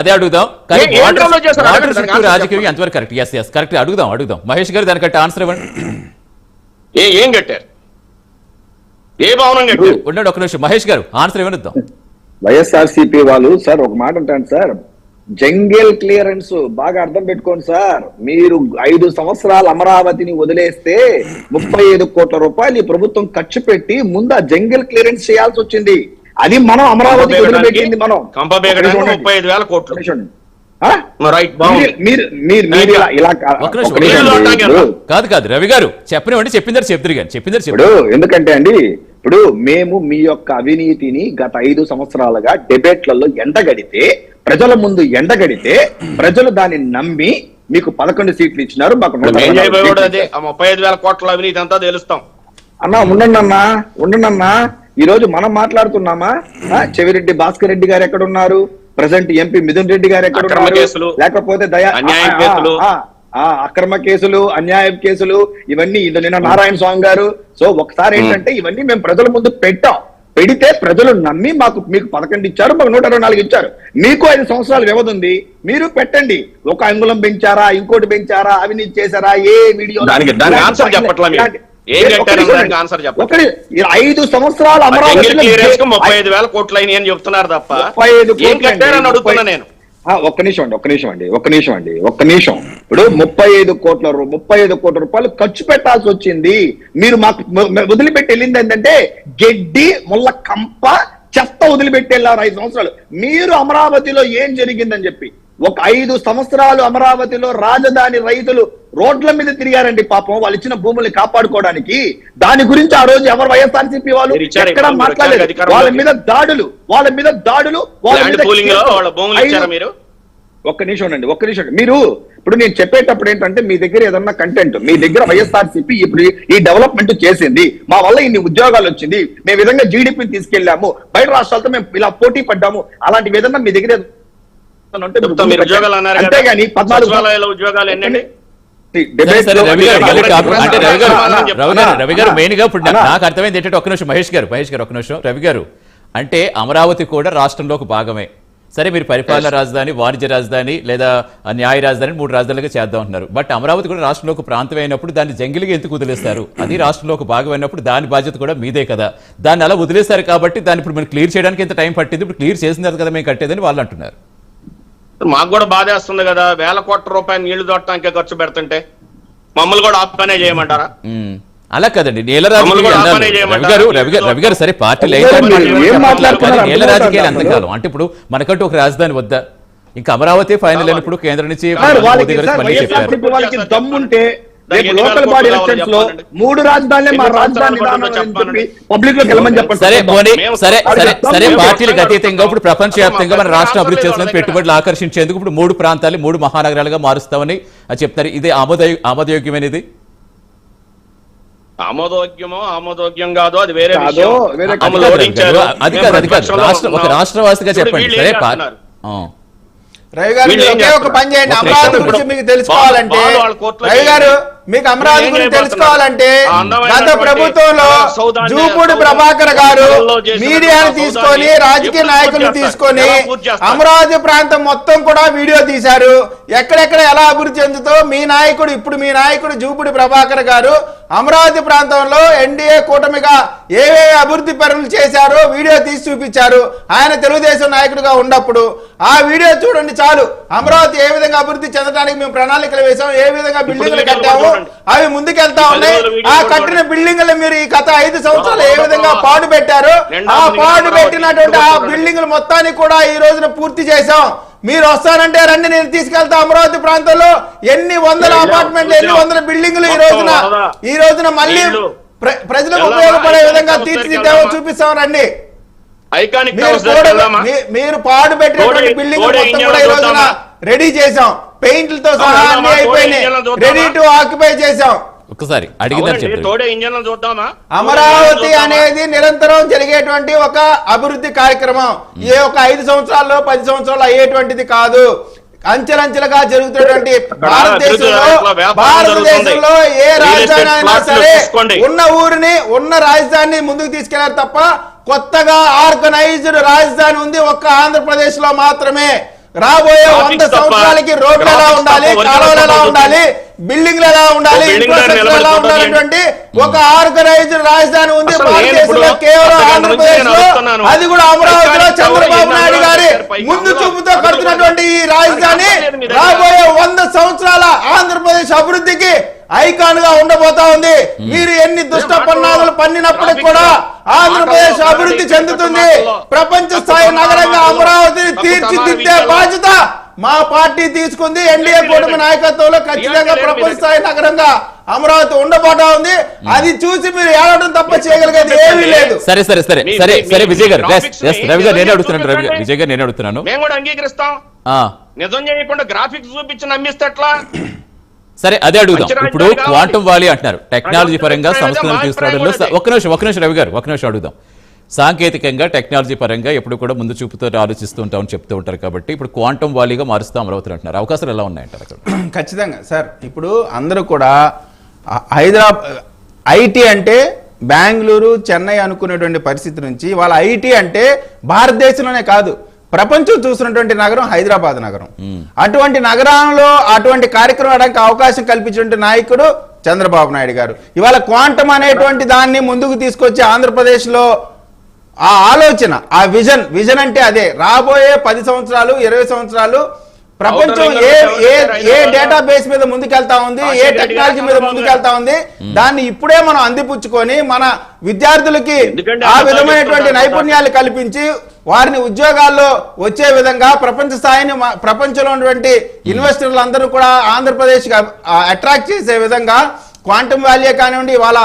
అదే అడుగుదాం. రాజకీయం ఎంతవరకు కరెక్ట్? Yes correct. అడుగుదాం మహేష్ గారు దానికంటే ఆన్సర్ ఇవ్వండి. ఏం కట్టారు? ఏ భవనం కట్టారు? ఉండండి ఒక నిమిషం, మహేష్ గారు ఆన్సర్ ఇవ్వనిద్దాం. వైఎస్ఆర్సీపీ వాళ్ళు సార్ ఒక మాట అంటాను సార్, జంగిల్ క్లియరెన్స్ బాగా అర్థం పెట్టుకోండి సార్. మీరు 5 సంవత్సరాలు అమరావతిని వదిలేస్తే 35 కోట్ల రూపాయలు ఈ ప్రభుత్వం ఖర్చు పెట్టి ముందు ఆ జంగిల్ క్లియరెన్స్ చేయాల్సి వచ్చింది. అది మనం అమరావతి వదిలిపెట్టింది. మనం 35,000 కోట్లు. కాదు రవి గారు చెప్పనివ్వండి, చెప్పిందని ఎందుకంటే అండి, ఇప్పుడు మేము మీ యొక్క అవినీతిని గత 5 సంవత్సరాలుగా డిబేట్లలో ఎండగడితే, ప్రజల ముందు ఎండగడితే, ప్రజలు దాన్ని నమ్మి మీకు 11 సీట్లు ఇచ్చినారు. మాకు 35,000 కోట్ల అవినీతి అంతా తెలుస్తాం అన్నా. ఉండండి ఈ రోజు మనం మాట్లాడుతున్నామా? చెవిరెడ్డి భాస్కర్ రెడ్డి గారు ఎక్కడున్నారు? ప్రెసెంట్ ఎంపీ మిథున్ రెడ్డి గారు ఎక్కడున్నారు? లేకపోతే అక్రమ కేసులు, అన్యాయం కేసులు, ఇవన్నీ నిన్న నారాయణ స్వామి గారు. సో ఒకసారి ఏంటంటే ఇవన్నీ మేము ప్రజల ముందు పెడితే ప్రజలు నమ్మి మీకు 11 ఇచ్చారు, మాకు 124 ఇచ్చారు. మీకు 5 సంవత్సరాల వ్యవధి ఉంది, మీరు పెట్టండి. ఒక అంగుళం పెంచారా, ఇంకోటి పెంచారా, అవినీతి చేశారా, ఏ వీడియో 5 సంవత్సరాలు అమరావతి 35,000 కోట్లు అయినాయి అని చెప్తున్నారు తప్ప అడుగుతున్నా నేను. ఒక్క నిమిషం అండి. ఇప్పుడు 35 కోట్ల రూపాయలు ఖర్చు పెట్టాల్సి వచ్చింది. మీరు మాకు వదిలిపెట్టి వెళ్ళింది ఏంటంటే గడ్డి, ముళ్ళ కంప, చెత్త వదిలిపెట్టి వెళ్ళారు 5 సంవత్సరాలు. మీరు అమరావతిలో ఏం జరిగిందని చెప్పి ఒక 5 సంవత్సరాలు అమరావతిలో రాజధాని రైతులు రోడ్ల మీద తిరిగారండి. పాపం వాళ్ళు ఇచ్చిన భూముల్ని కాపాడుకోవడానికి. దాని గురించి ఆ రోజు ఎవరు వైఎస్ఆర్సీపీ వాళ్ళు ఎక్కడ మాట్లాడలేదు. వాళ్ళ మీద దాడులు. ఒక్క నిమిషం మీరు ఇప్పుడు నేను చెప్పేటప్పుడు ఏంటంటే మీ దగ్గర ఏదన్నా కంటెంట్, మీ దగ్గర వైఎస్ఆర్సీపీ ఇప్పుడు ఈ డెవలప్మెంట్ చేసింది, మా వల్ల ఇన్ని ఉద్యోగాలు వచ్చింది, మేము విధంగా జీడిపిని తీసుకెళ్లాము, బయట రాష్ట్రాలతో మేము ఇలా పోటీ పడ్డాము, అలాంటి విధంగా మీ దగ్గర అంతేగాని 14 ఉద్యోగాలు ఎన్నండి? రవి గారు మెయిన్ గా ఇప్పుడు నాకు అర్థమైంది ఏంటంటే, ఒక్క నిమిషం మహేష్ గారు ఒక్క నిమిషం. రవి గారు అంటే అమరావతి కూడా రాష్ట్రంలో ఒక భాగమే. సరే, మీరు పరిపాలన రాజధాని, వాణిజ్య రాజధాని లేదా న్యాయ రాజధాని 3 రాజధానులుగా చేద్దాం అంటున్నారు. బట్ అమరావతి కూడా రాష్ట్రంలో ఒక ప్రాంతం అయినప్పుడు దాన్ని జంగిలిగా ఎందుకు వదిలేస్తారు? అది రాష్ట్రంలో ఒక భాగం అయినప్పుడు దాని బాధ్యత కూడా మీదే కదా. దాన్ని అలా వదిలేస్తారు కాబట్టి దాన్ని ఇప్పుడు మనం క్లియర్ చేయడానికి ఎంత టైం పట్టింది? ఇప్పుడు క్లియర్ చేసిన కదా మేము కట్టేదని వాళ్ళు అంటున్నారు. మాకు కూడా బాధేస్తుంది కదా, 1,000 కోట్ల రూపాయలు నీళ్లు దొరకడానికే ఖర్చు పెడుతుంటే మమ్మల్ని కూడా ఆపనే చేయమంటారా? అలా కదండి, నేల రవి గారు సరే పార్టీ నేల రాజకీయాలు ఎంతకాలం అంటే ఇప్పుడు మనకంటూ ఒక రాజధాని వద్దా? ఇంకా అమరావతి ఫైనల్ అయినప్పుడు కేంద్రం నుంచి దమ్ముంటే లోకల్ బాడీ ఎలక్షన్స్ లో 3 రాజధానులే మా రాజధాని పబ్లిక్ లో గెలమని చెప్పండి. సరే పార్టీలకు అతీతంగా ఇప్పుడు ప్రపంచవ్యాప్తంగా మన రాష్ట్రం అభివృద్ధి చేస్తున్న పెట్టుబడులు ఆకర్షించేందుకు ఇప్పుడు 3 ప్రాంతాలు 3 మహానగరాలుగా మారుస్తామని చెప్తారు. ఇది ఆమోదయోగ్యమైనది? ఆమోదోగ్యం కాదు, అది వేరే విషయం. అది కాదు ఒక రాష్ట్రవాసిగా చెప్పండి. సరే రవి గారు ఒకే ఒక పని చేయండి, అమరావతి గురించి మీకు తెలుసుకోవాలంటే, రవి గారు మీకు అమరావతి గురించి తెలుసుకోవాలంటే గత ప్రభుత్వంలో జూపూడి ప్రభాకర్ గారు మీడియాను తీసుకొని, రాజకీయ నాయకులను తీసుకొని అమరావతి ప్రాంతం మొత్తం కూడా వీడియో తీశారు. ఎక్కడెక్కడ ఎలా అభివృద్ధి చెందుతో మీ నాయకుడు జూపూడి ప్రభాకర్ గారు అమరావతి ప్రాంతంలో ఎన్డీఏ కూటమిగా ఏవేవి అభివృద్ధి పనులు చేశారో వీడియో తీసి చూపించారు. ఆయన తెలుగుదేశం నాయకుడిగా ఉన్నప్పుడు ఆ వీడియో చూడండి చాలు. అమరావతి ఏ విధంగా అభివృద్ధి చెందడానికి మేము ప్రణాళికలు వేసాం, ఏ విధంగా బిల్డింగ్లు కట్టాము, అవి ముందుకెళ్తా ఉన్నాయి. ఆ కట్టిన బిల్డింగ్లు మీరు ఈ గత 5 సంవత్సరాలు ఏ విధంగా పాడు పెట్టారు, ఆ పాడు పెట్టినటువంటి ఆ బిల్డింగ్లు మొత్తాన్ని కూడా ఈ రోజున పూర్తి చేశాం. మీరు వస్తానంటే రండి, నేను తీసుకెళ్తా. అమరావతి ప్రాంతంలో ఎన్ని వందల అపార్ట్మెంట్లు, ఎన్ని వందల బిల్డింగ్లు ఈ రోజున మళ్ళీ ప్రజలకు ఉపయోగపడే విధంగా తీర్చిదిద్దామో చూపిస్తాం రండి. మీరు పాడు పెట్టినటువంటి బిల్డింగ్ మొత్తం కూడా ఈ రోజున రెడీ చేసాం, పెయింట్లతో సహా అన్ని అయిపోయినాయి, రెడీ టు ఆక్యుపై చేసాం. ఒకసారి అమరావతి అనేది నిరంతరం జరిగేటువంటి ఒక అభివృద్ధి కార్యక్రమం. ఏ ఒక 5 సంవత్సరాల్లో 10 సంవత్సరాలు అయ్యేటువంటిది కాదు. అంచెలంచెలుగా జరుగుతున్నటువంటి భారతదేశంలో ఏ రాజధాని అయినా సరే ఉన్న రాజధానిని ముందుకు తీసుకెళ్లారు తప్ప కొత్తగా ఆర్గనైజ్డ్ రాజధాని ఉంది ఒక్క ఆంధ్రప్రదేశ్ లో మాత్రమే. రాబోయే 100 సంవత్సరాలకి రోడ్లు ఎలా ఉండాలి, కాలువలు ఎలా ఉండాలి, బిల్డింగ్లు ఎలా ఉండాలి, ఇన్ఫ్రాస్ట్రక్చర్ ఎలా ఉండాలనేటువంటి ఒక ఆర్గనైజ్డ్ రాజధాని ఉంది భారతదేశంలో, కేవలం ఆంధ్రప్రదేశ్ లో. అది కూడా అమరావతిలో చంద్రబాబు నాయుడు గారి ముందు చూపుతో కడుతున్నటువంటి ఈ రాజధాని రాబోయే 100 సంవత్సరాల ఆంధ్రప్రదేశ్ అభివృద్ధికి ఐకాన్ గా ఉండబోతా ఉంది. మీరు ఎన్ని దుష్ట పన్నాదులు పన్నినప్పటికీ కూడా ఆంధ్రప్రదేశ్ అభివృద్ధి చెందుతుంది. ప్రపంచ స్థాయి నగరంగా అమరావతిని తీర్చిదిద్దే బాధ్యత మా పార్టీ తీసుకుంది. ఎన్డీఏ కూటమి నాయకత్వంలో ఖచ్చితంగా ప్రపంచ స్థాయి నగరంగా అమరావతి ఉండబోతా ఉంది. అది చూసి మీరు ఏడవడం తప్ప చేయగలిగేది ఏమీ లేదు. సరే సరే సరే సరే సరే విజయ్ గారు, రవి గారు నేను అడుగుతున్నాను, విజయ్ గారు నేను అడుగుతున్నాను. మేము కూడా అంగీకరిస్తాం. నిజం చేయకుండా గ్రాఫిక్స్ చూపించి నమ్మిస్తే ఎట్లా? సరే అదే అడుగుదాం. ఇప్పుడు క్వాంటమ్ వాలీ అంటున్నారు, టెక్నాలజీ పరంగా సంస్థలను తీసుకురావడంలో ఒక నిమిషం రవి గారు, ఒక నిమిషం అడుగుదాం. సాంకేతికంగా టెక్నాలజీ పరంగా ఎప్పుడు కూడా ముందు చూపుతో ఆలోచిస్తూ ఉంటామని చెప్తూ ఉంటారు కాబట్టి ఇప్పుడు క్వాంటమ్ వాలీగా మారుస్తాం అమరావతి అంటున్నారు. అవకాశాలు ఎలా ఉన్నాయంటారు అక్కడ? ఖచ్చితంగా సార్. ఇప్పుడు అందరూ కూడా హైదరాబాద్ ఐటీ అంటే బెంగళూరు, చెన్నై అనుకునేటువంటి పరిస్థితి నుంచి వాళ్ళ ఐటీ అంటే భారతదేశంలోనే కాదు ప్రపంచం చూసినటువంటి నగరం హైదరాబాద్ నగరం. అటువంటి నగరంలో అటువంటి కార్యక్రమానికి అవకాశం కల్పించిన నాయకుడు చంద్రబాబు నాయుడు గారు. ఇవాళ క్వాంటమ్ అనేటువంటి దాన్ని ముందుకు తీసుకొచ్చి ఆంధ్రప్రదేశ్ లో ఆ ఆలోచన, ఆ విజన్ అంటే అదే. రాబోయే 10 సంవత్సరాలు 20 సంవత్సరాలు ప్రపంచం ఏ డేటా బేస్ మీద ముందుకెళ్తా ఉంది, ఏ టెక్నాలజీ మీద ముందుకెళ్తా ఉంది, దాన్ని ఇప్పుడే మనం అందిపుచ్చుకొని మన విద్యార్థులకి ఆ విధమైనటువంటి నైపుణ్యాలు కల్పించి వారిని ఉద్యోగాల్లో వచ్చే విధంగా ప్రపంచ స్థాయిని, ప్రపంచంలో ఉన్నటువంటి ఇన్వెస్టర్లు అందరూ కూడా ఆంధ్రప్రదేశ్ అట్రాక్ట్ చేసే విధంగా క్వాంటమ్ వాల్యూ కానివ్వండి, వాళ్ళ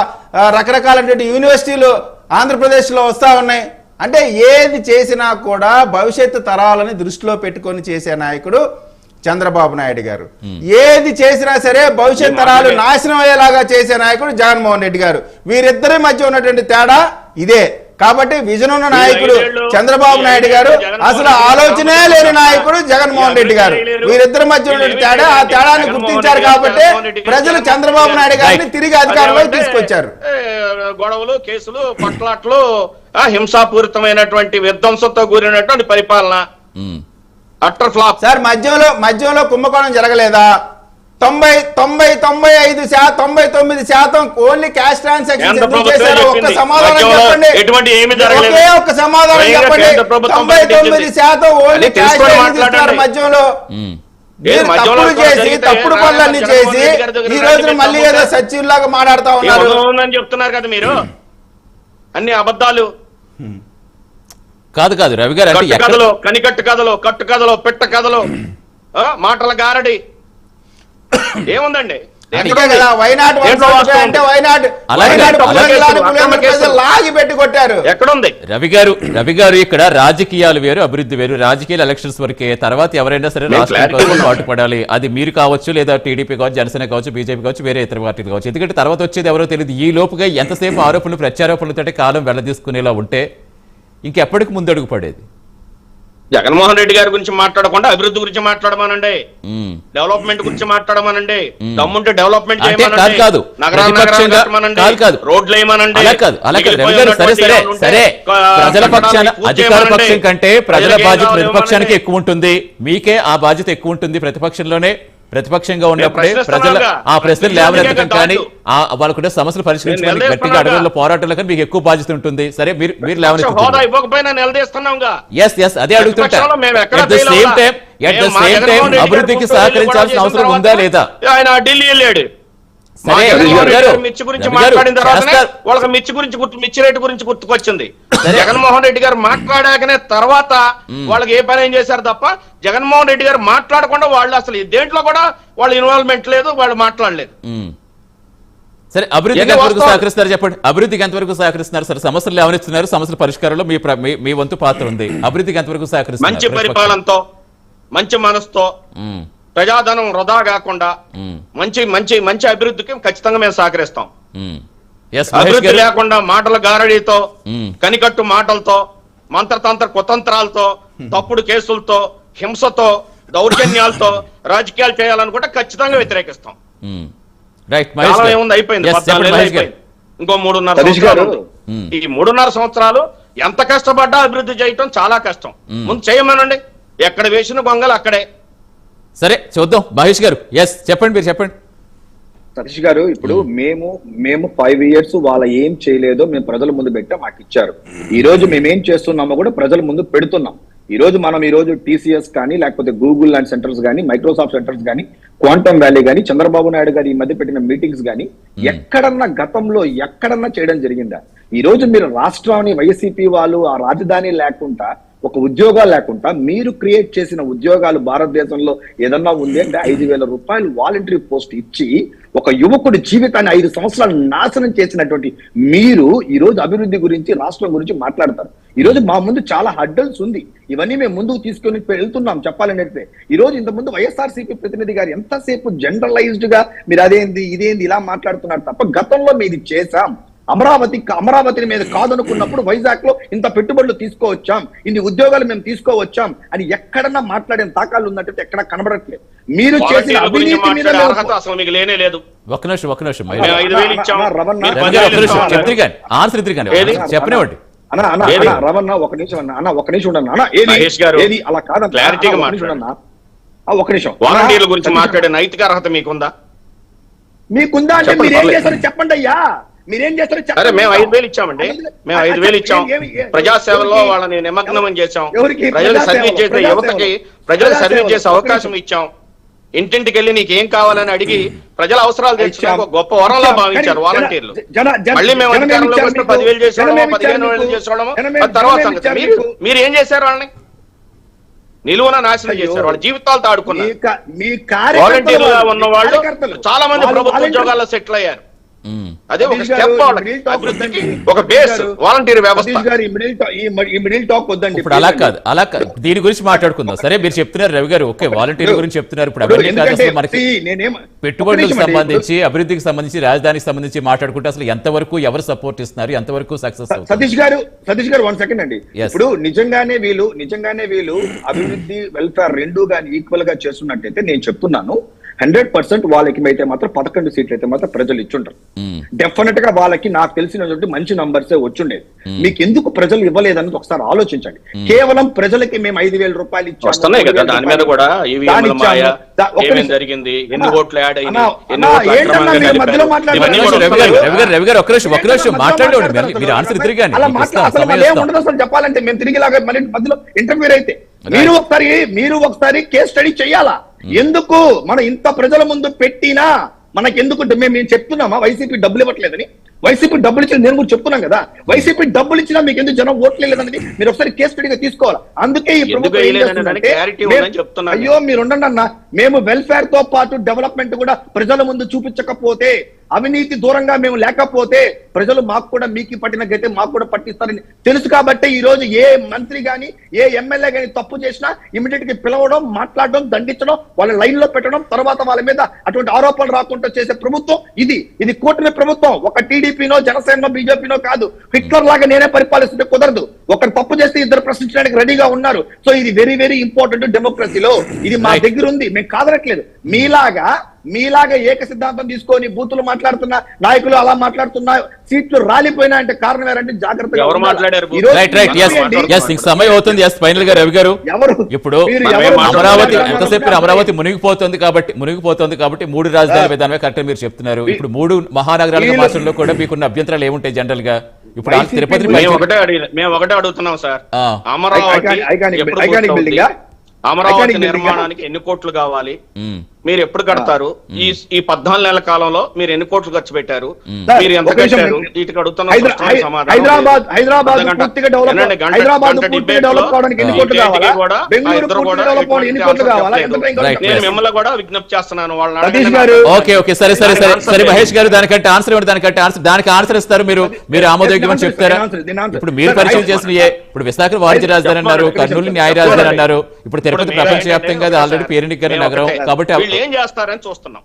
రకరకాలైనటువంటి యూనివర్సిటీలు ఆంధ్రప్రదేశ్ లో వస్తా ఉన్నాయి. అంటే ఏది చేసినా కూడా భవిష్యత్తు తరాలని దృష్టిలో పెట్టుకొని చేసే నాయకుడు చంద్రబాబు నాయుడు గారు. ఏది చేసినా సరే భవిష్యత్ తరాలు నాశనం అయ్యేలాగా చేసే నాయకుడు జగన్మోహన్ రెడ్డి గారు. వీరిద్దరి మధ్య ఉన్నటువంటి తేడా ఇదే. కాబట్టి విజన్ ఉన్న నాయకుడు చంద్రబాబు నాయుడు గారు, అసలు ఆలోచనే లేని నాయకుడు జగన్మోహన్ రెడ్డి గారు. వీరిద్దరి మధ్య ఉన్నటువంటి తేడా, ఆ తేడాన్ని గుర్తించారు కాబట్టి ప్రజలు చంద్రబాబు నాయుడు గారిని తిరిగి అధికారంలోకి తీసుకొచ్చారు. గొడవలు, కేసులు, పట్లాట్లు, హింసాపూరితమైనటువంటి విధ్వంసంతో కూడినటువంటి పరిపాలన, అట్టర్ ఫ్లాప్. సార్ మధ్యలో కుంభకోణం జరగలేదా? 99% ఓన్లీ క్యాష్ ట్రాన్సాక్షన్ చేశారు. ఒక్క సమాధానం చెప్పండి, ఒకే ఒక్క సమాధానం చెప్పండి. 99% ఓన్లీ క్యాష్ ట్రాన్సాక్షన్. మధ్యలో తప్పులు చేసి, తప్పుడు పనులన్నీ చేసి ఈ రోజున మళ్ళీ ఏదో సచివులాగా మాట్లాడుతా ఉన్నారు అని చెప్తున్నారు కదా మీరు. అన్ని అబద్ధాలు. కాదు రవి గారు, కథలు, కనికట్టు కథలు, కట్టు కథలు, పెట్ట కథలు, మాటల గారడి ఏముందండి? లాగి పెట్టి కొట్టారు. ఎక్కడుంది? రవి గారు ఇక్కడ రాజకీయాలు వేరు, అభివృద్ధి వేరు. రాజకీయాలు ఎలక్షన్స్ వరకే, తర్వాత ఎవరైనా సరే రాష్ట్రం పాటుపడాలి. అది మీరు కావచ్చు, లేదా టీడీపీ కావచ్చు, జనసేన కావచ్చు, బీజేపీ కావచ్చు, వేరే ఇతర పార్టీలు కావచ్చు. ఎందుకంటే తర్వాత వచ్చేది ఎవరో తెలియదు. ఈ లోపుగా ఎంతసేపు ఆరోపణలు ప్రత్యారోపణలతో కాలం వెళ్ళదీసుకునేలా ఉంటే ఇంకెప్పటికి ముందడుగు పడేది. జగన్మోహన్ రెడ్డి గారి గురించి మాట్లాడకుండా అభివృద్ధి గురించి మాట్లాడమనండి, డెవలప్మెంట్ గురించి మాట్లాడమనండి. దమ్ముంటే డెవలప్మెంట్ చేయమనండి, రోడ్లు వేయమనండి. సరే, ప్రజల పక్షాన అధికార పక్షం కంటే ప్రజల బాధ్యత ప్రతిపక్షానికి ఎక్కువ ఉంటుంది. మీకే ఆ బాధ్యత ఎక్కువ ఉంటుంది. ప్రతిపక్షంగా ఉన్నప్పుడే ప్రజల ఆ ప్రశ్నలు లేవనెత్తడం కానీ వాళ్ళకుంటే సమస్యలు పరిష్కరించడానికి గట్టిగా అడవుల్లో పోరాటాలు కానీ మీకు ఎక్కువ బాధ్యత ఉంటుంది. సరే, మీరు లేవనెత్తుతున్నారు. అదే అడుగుతుంటా. అట్ ద సేమ్ టైం అభివృద్ధికి సహకరించాల్సిన అవసరం ఉందా లేదా? ఆయన ఢిల్లీ వెళ్ళాడు, మిర్చి గురించి మాట్లాడిన తర్వాత వాళ్ళకి మిర్చి రేటు గురించి గుర్తుకొచ్చింది. జగన్మోహన్ రెడ్డి గారు మాట్లాడాకనే తర్వాత వాళ్ళకి ఏ పని ఏం చేశారు తప్ప జగన్మోహన్ రెడ్డి గారు మాట్లాడకుండా వాళ్ళు అసలు దేంట్లో కూడా వాళ్ళ ఇన్వాల్వ్మెంట్ లేదు, వాళ్ళు మాట్లాడలేదు. సరే, అభివృద్ధికి ఎంతవరకు సహకరిస్తారు చెప్పండి? అభివృద్ధికి ఎంతవరకు సహకరిస్తున్నారు? సరే, సమస్యలు లేవనెత్తున్నారు, సమస్యల పరిష్కారంలో మీ వంతు పాత్ర ఉంది. అభివృద్ధికి ఎంతవరకు సహకరిస్తారు? మంచి పరిపాలనతో, మంచి మనసుతో, ప్రజాధనం వృధా కాకుండా మంచి అభివృద్ధికి ఖచ్చితంగా మేము సహకరిస్తాం. అభివృద్ధి లేకుండా మాటల గారడీతో, కనికట్టు మాటలతో, మంత్రతంత్ర కుతంత్రాలతో, తప్పుడు కేసులతో, హింసతో, దౌర్జన్యాలతో రాజకీయాలు చేయాలనుకుంటే ఖచ్చితంగా వ్యతిరేకిస్తాం. అయిపోయింది, ఇంకో 3.5 సంవత్సరాలు. ఈ 3.5 సంవత్సరాలు ఎంత కష్టపడ్డా అభివృద్ధి చేయటం చాలా కష్టం. ముందు చేయమనండి. ఎక్కడ వేసిన గొంగలు అక్కడే. సరే చూద్దాం. మహేష్ గారు చెప్పండి, మీరు చెప్పండి. సతీష్ గారు, ఇప్పుడు మేము 5 years వాళ్ళ ఏం చేయలేదో మేము ప్రజల ముందు పెట్టా, మాకు ఇచ్చారు. ఈ రోజు మేమేం చేస్తున్నామో కూడా ప్రజల ముందు పెడుతున్నాం. ఈ రోజు టీసీఎస్ కానీ, లేకపోతే గూగుల్ లాంటి సెంటర్స్ కానీ, మైక్రోసాఫ్ట్ సెంటర్స్ కానీ, క్వాంటమ్ వ్యాలీ కానీ, చంద్రబాబు నాయుడు గారు ఈ మధ్య పెట్టిన మీటింగ్స్ కానీ ఎక్కడన్నా గతంలో ఎక్కడన్నా చేయడం జరిగిందా? ఈ రోజు మీరు రాష్ట్రాన్ని వైసీపీ వాళ్ళు ఆ రాజధాని లేకుండా, ఒక ఉద్యోగాలు లేకుండా మీరు క్రియేట్ చేసిన ఉద్యోగాలు భారతదేశంలో ఏదన్నా ఉంది అంటే 5,000 రూపాయలు వాలంటరీ పోస్ట్ ఇచ్చి ఒక యువకుడి జీవితాన్ని 5 సంవత్సరాలు నాశనం చేసినటువంటి మీరు ఈ రోజు అభివృద్ధి గురించి, రాష్ట్రం గురించి మాట్లాడతారు. ఈ రోజు మా ముందు చాలా హడ్డల్స్ ఉంది, ఇవన్నీ మేము ముందుకు తీసుకొని వెళ్తున్నాం. చెప్పాలంటే ఈ రోజు ఇంత ముందు వైఎస్ఆర్సీపీ ప్రతినిధి గారు ఎంతసేపు జనరలైజ్డ్ గా మీరు అదేంది ఇదేంది ఇలా మాట్లాడుతున్నారు తప్ప, గతంలో మీది చేశాం. అమరావతిని మీద కాదనుకున్నప్పుడు వైజాగ్ లో ఇంత పెట్టుబడులు తీసుకోవచ్చాం, ఇన్ని ఉద్యోగాలు మేము తీసుకోవచ్చాం అని ఎక్కడన్నా మాట్లాడిన తాకాలు ఉన్నట్టు ఎక్కడ కనబడట్లేదు. మీరు చేసిన అవినీతి మీద అసలు మీకు లేనే లేదు. ఒక్క నిమిషం చెప్పనివ్వండి రవణ, ఒక నిమిషం ఉండన్నా, ఏది అలా కాదు, ఒక నిమిషం. వాలంటీర్ల గురించి మాట్లాడే నైతిక అర్హత మీకుందా? మీకుందా అంటే మీరేం చేశారు చెప్పండి అయ్యా, మీరేం చేస్తారు? సరే, మేము 5,000 ఇచ్చామండి, మేము 5,000 ఇచ్చాం. ప్రజాసేవలో వాళ్ళని నిమగ్నం చేశాం. ప్రజలకు సర్వీస్ చేసే యువతకి ప్రజలకు సర్వీస్ చేసే అవకాశం ఇచ్చాం. ఇంటింటికి వెళ్ళి నీకేం కావాలని అడిగి ప్రజల అవసరాలు తెచ్చిన గొప్ప వరంలా భావించారు వాలంటీర్లు. మళ్ళీ మేము అధికారంలోకి వస్తే 10,000 చేసేవాళ్ళమో 15,000 చేసేవాళ్ళమో తర్వాత సంగతి. మీరు ఏం చేశారు? వాళ్ళని నిలువున నాశనం చేశారు, వాళ్ళ జీవితాలతో ఆడుకున్నారు. వాలంటీర్లుగా ఉన్న వాళ్ళు చాలా మంది ప్రభుత్వ ఉద్యోగాల్లో సెటిల్ అయ్యారు. అదే ఒక స్టెప్, అభివృద్ధికి ఒక బేస్ వాలంటీర్ వ్యవస్థ. ఇప్పుడు అలా కాదు, దీని గురించి మాట్లాడుకుందాం. సరే, మీరు చెప్తున్నారు రవి గారు, ఓకే, వాలంటీర్ గురించి చెప్తున్నారు. ఇప్పుడు మనకి పెట్టుబడులకు సంబంధించి, అభివృద్ధికి సంబంధించి, రాజధానికి సంబంధించి మాట్లాడుకుంటే అసలు ఎంతవరకు ఎవరు సపోర్ట్ ఇస్తున్నారు, ఎంతవరకు సక్సెస్? సతీష్ గారు 1 సెకండ్ అండి. ఇప్పుడు నిజంగానే వీళ్ళు అభివృద్ధి, వెల్ఫేర్ రెండు గాని ఈక్వల్ గా చేస్తున్నట్టయితే నేను చెప్తున్నాను 100% వాళ్ళకి అయితే మాత్రం 11 సీట్లు అయితే మాత్రం ప్రజలు ఇచ్చుంటారు. డెఫినెట్ గా వాళ్ళకి నాకు తెలిసినటువంటి మంచి నంబర్సే వచ్చుండేది. మీకు ఎందుకు ప్రజలు ఇవ్వలేదని ఒకసారి ఆలోచించండి. కేవలం ప్రజలకి మేము 5,000 రూపాయలు ఇచ్చాము. దాని మీద కూడా జరిగింది, ఎన్ని ఓట్లు యాడ్ అయినాయి, చెప్పాలంటే మేము తిరిగిలాగా మధ్యలో ఇంటర్వ్యూ అయితే మీరు ఒకసారి కేస్ స్టడీ చెయ్యాలా? ఎందుకు మనం ఇంత ప్రజల ముందు పెట్టినా మనకి ఎందుకు మేము చెప్తున్నామా వైసీపీ డబ్బులు ఇవ్వట్లేదని? వైసీపీ డబ్బులు ఇచ్చిన నేను కూడా చెప్తున్నాం కదా, వైసీపీ డబ్బులు ఇచ్చినా మీకు ఎందుకు జనం ఓట్లు లేదన్నది మీరు ఒకసారి కేసు స్టడీగా తీసుకోవాలి. అందుకే ఈ ప్రభుత్వం అయ్యో మీరు ఉండండి అన్న, మేము వెల్ఫేర్ తో పాటు డెవలప్మెంట్ కూడా ప్రజల ముందు చూపించకపోతే, అవినీతి దూరంగా మేము లేకపోతే ప్రజలు మాకు కూడా మీకు పట్టిన గతే మాకు కూడా పట్టిస్తారని తెలుసు. కాబట్టి ఈ రోజు ఏ మంత్రి గాని, ఏ ఎమ్మెల్యే గాని తప్పు చేసినా ఇమీడియట్ గా పిలవడం, మాట్లాడడం, దండించడం, వాళ్ళ లైన్ లో పెట్టడం, తర్వాత వాళ్ళ మీద అటువంటి ఆరోపణలు రాకుండా చేసే ప్రభుత్వం ఇది కూటమి ప్రభుత్వం. ఒక టీడీపీనో, జనసేనో, బీజేపీనో కాదు. హిట్లర్ లాగా నేనే పరిపాలిస్తుంటే కుదరదు. ఒకరు తప్పు చేస్తే ఇద్దరు ప్రశ్నించడానికి రెడీగా ఉన్నారు. సో ఇది వెరీ వెరీ ఇంపార్టెంట్ డెమోక్రసీలో. ఇది మా దగ్గర ఉంది, మేము కాదనట్లేదు. మీలాగా ఏక సిద్ధాంతం తీసుకొని బూతులు మాట్లాడుతున్న నాయకులు అలా మాట్లాడుతున్నా సీట్లు రాలిపోయినా అంటే కారణం ఏంటంటే జాగ్రత్తగా సమయం అవుతుంది. ఫైనల్ గా రవి గారు, ఇప్పుడు అమరావతి మునిగిపోతుంది కాబట్టి 3 రాజధానుల విధానమే కరెక్ట్ మీరు చెప్తున్నారు. ఇప్పుడు 3 మహానగరాల భాషల్లో కూడా మీకున్న అభ్యంతరాలు ఏముంటాయి జనరల్ గా? ఇప్పుడు తిరుపతి మేము ఒకటే అడుగుతున్నాం సార్, అమరావతి నిర్మాణానికి ఎన్ని కోట్లు కావాలి, మీరు ఎప్పుడు కడతారు, ఈ 14 నెలల కాలంలో మీరు ఎన్ని కోట్లు ఖర్చు పెట్టారు, మీరు ఎంత కట్టారు? వీటికి అడుగుతున్న నేను మిమ్మల్ని కూడా విజ్ఞప్తి చేస్తున్నాను. సరే మహేష్ గారు, దానికంటే దానికి ఆన్సర్ ఇస్తారు మీరు ఆమోదయోగ్యం చెప్తారా? ఇప్పుడు మీరు పరిశీలన చేసిన ఇప్పుడు విశాఖ వాణిజ్య రాజధాని అన్నారు, కర్నూలు న్యాయ రాజధాని అన్నారు, ఇప్పుడు తిరుపతి ప్రపంచవ్యాప్తంగా ఆల్రెడీ పేరెన్నికైన నగరం కాబట్టి ఏం చేస్తారని చూస్తున్నాం.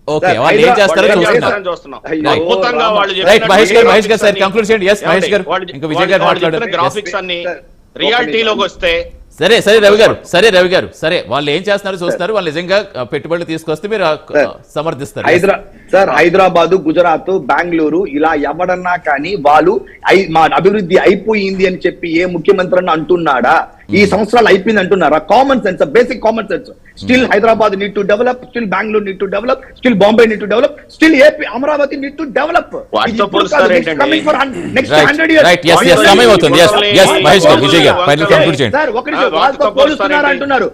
ఓకే, వాళ్ళు ఏం చేస్తారని చూస్తున్నాం. మహేష్ గారు సార్ కంక్లూడ్ చేయండి. మహేష్ గారు, ఇంకా విజయ్ గారు మాట్లాడారు. గ్రాఫిక్స్ అన్ని రియాలిటీలోకి వస్తే సరే రవి గారు సరే, వాళ్ళు ఏం చేస్తున్నారో చూస్తారు. వాళ్ళు నిజంగా పెట్టుబడులు తీసుకొస్తే మీరు సమర్థిస్తారు. సార్, హైదరాబాద్, గుజరాత్, బెంగళూరు ఇలా ఎవడన్నా కానీ వాళ్ళు మా అభివృద్ధి అయిపోయింది అని చెప్పి ఏ ముఖ్యమంత్రి అంటున్నాడా? ఈ సంవత్సరాలు అయిపోయింది అంటున్నారా? Common sense, basic common sense. Still Hyderabad need to develop, still Bengaluru need to develop, still Bombay need to develop, still AP Amaravati need to develop. వాటితో పోలుస్తారు ఏంటండి? సమయం అవుతుంది. మహేష్ గారు, విజయ్ గారు, ఫైనల్ కంక్లూడ్ చేయండి. సార్ ఒకటి వాళ్ళతో పోలుస్తున్నారు అంటున్నారు.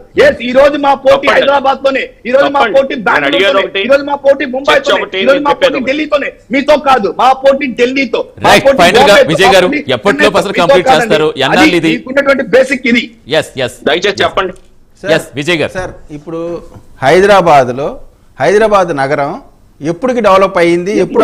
ఈ రోజు మా పోటీ హైదరాబాద్ తోనే, ఈ రోజు మా పోటీ బెంగళూరు, ఈ రోజు మా పోటీ ముంబై, ఈ రోజు మా పోటీ ఢిల్లీతోనే, మీతో కాదు. మా పోటీ ఢిల్లీతో. ఫైనల్ గా విజయ్ గారు ఎప్పట్లో అసలు కంప్లీట్ చేస్తారు? ఎన్నాళ్ళు ఇది? బేసిక్ ఇది. దయచేసి చెప్పండి. విజయ్ గారు సార్, ఇప్పుడు హైదరాబాద్ నగరం ఎప్పటికి డెవలప్ అయ్యింది, ఎప్పుడు